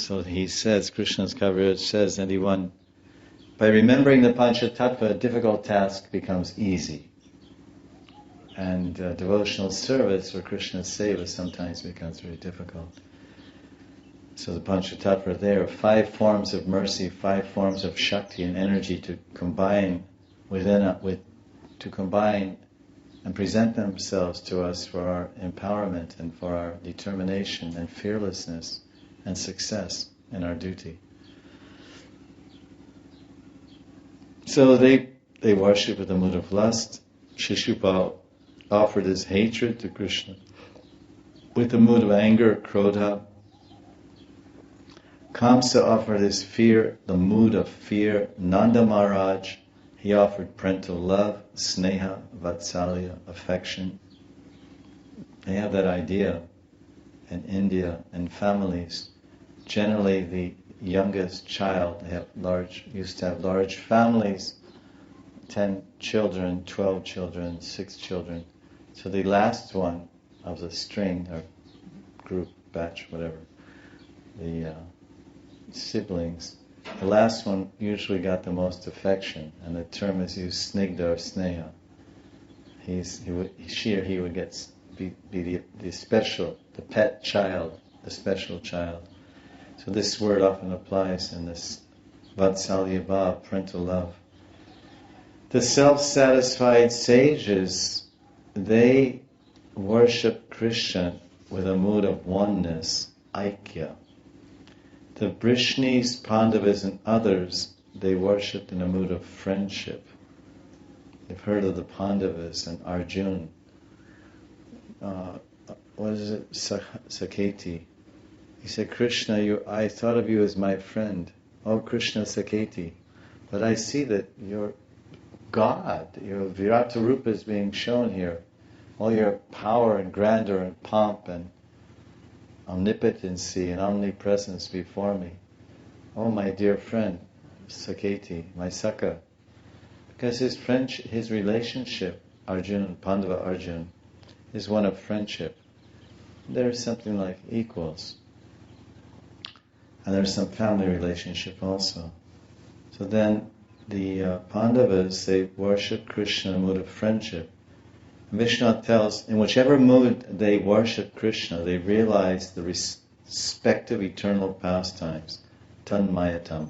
So he says, Krishna's Kaviraj says, anyone, by remembering the Panchatattva, a difficult task becomes easy. And devotional service or Krishna's seva sometimes becomes very difficult. So the Panchatattva there are 5 forms of mercy, 5 forms of Shakti and energy to combine to combine and present themselves to us for our empowerment and for our determination and fearlessness and success in our duty. So they worship with the mood of lust. Shishupal offered his hatred to Krishna with the mood of anger, krodha. Kamsa offered his fear, the mood of fear. Nanda Maharaj, he offered parental love, sneha, vatsalya, affection. They have that idea in India, in families. Generally the youngest child, used to have large families, 10 children, 12 children, 6 children. So the last one of the string, or group, batch, whatever, the siblings, the last one usually got the most affection, and the term is used snigdha or sneha. She or he would be the special, the pet child, the special child. So this word often applies in this vatsalya bhav, parental love. The self-satisfied sages, they worship Krishna with a mood of oneness, aikya. The Vrishnis, Pandavas and others, they worshipped in a mood of friendship. You've heard of the Pandavas and Arjuna. What is it? Saketi. He said, Krishna, I thought of you as my friend. Oh, Krishna Saketi. But I see that you're God. Your Virata Rupa is being shown here. All your power and grandeur and pomp and omnipotency and omnipresence before me. Oh, my dear friend, Saketi, my Saka. Because his relationship, Arjuna, Pandava Arjuna, is one of friendship. There's something like equals. And there's some family relationship also. So then the Pandavas, they worship Krishna in a mood of friendship. Vishnu tells, in whichever mood they worship Krishna, they realize the respective eternal pastimes, tanmayatam.